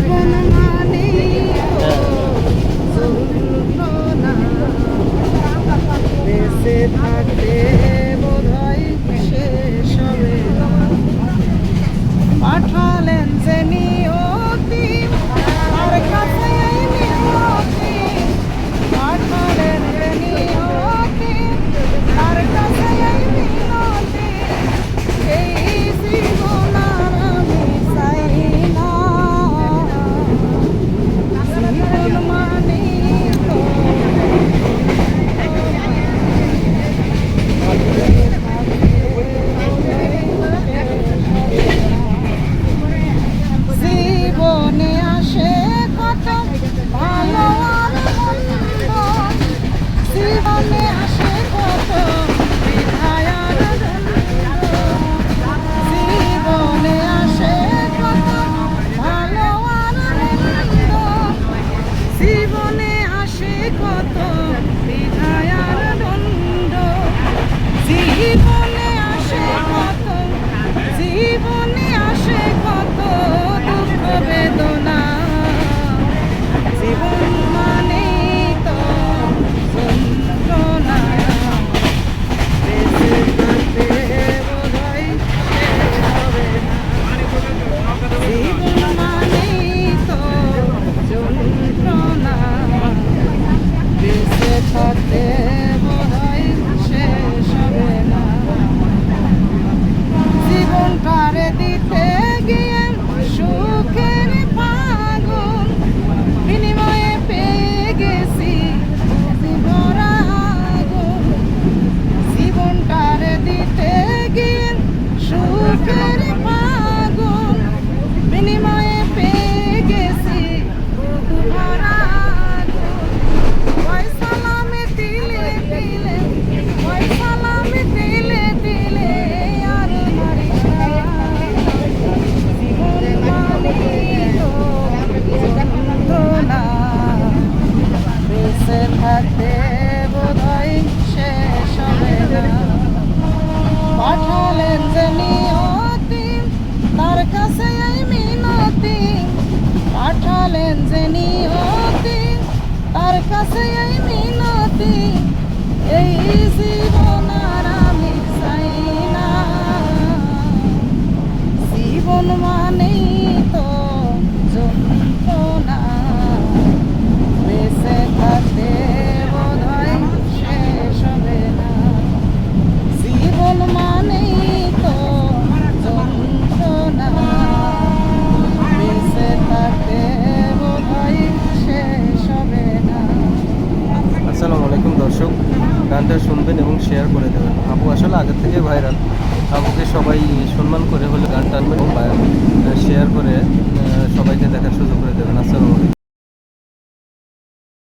জীবন মানে যন্ত্রণা, বেঁচে থাকতে বোধহয় শেষ হবে না। পাঠালেন যে নিয়তি আর কাছে এই মিনতি, পাঠালেন যে নিয়তি আর কাছে এই মিনতি, এই জীবন আর আমি চাই না। জীবন মানে তো জীবনে আসে কত ভালো আর মন্দ, জীবনে আসে কত বিধায় আর দ্বন্দ্ব, জীবনে আসে কত ভালো আর মন্দ, জীবনে আসে কত বিধায় আর দ্বন্দ্ব, জীবনে আসে কত, জীবনে আসে কত দুঃখ বেদনা। জীবন মানে তো যন্ত্রণা, বেঁচে থাকতে বোধহয় শেষ হবে না। জীবন মানে তো যন্ত্রণা, বেঁচে থাকতে বোধহয় শেষ হবে না। জীবনটারে দিতে গিয়ে সুখের পাগল, বিনিময়ে পেয়ে গেছি ভরা আগুন। জীবনটারে দিতে গিয়ে সুখের পাগল, বিনিময়ে পেয়ে গেছি ভরা আগুন। ওই সালামে দিলে দিলে, ওই সালামে দিলে দিলে আর মারিস না। জীবন মানে তো যন্ত্রণা, বেঁচে থাকতে বোধহয় শেষ হবে না। পাঠালেন যে নিয়তি তার কাছে এই মিনতি, পাঠালেন যে নিয়তি তার কাছে এই মিনতি, এই জীবন আর আমি চাই না। জীবন মানেই তো যন্ত্রণা, বেঁচে থাকতে বোধহয় শেষ হবে না। জীবন মানেই তো যন্ত্রণা, বেঁচে থাকতে বোধহয় শেষ হবে না। আসসালামু আলাইকুম দর্শক, গানটা শুনবেন এবং শেয়ার করে দেবেন। আপু আসলে আগের থেকে ভাইরাল, আপুকে সবাই সম্মান করে হলে গানটা আনবেন এবং শেয়ার করে সবাইকে দেখার সুযোগ করে দেবেন। আসসালামু আলাইকুম।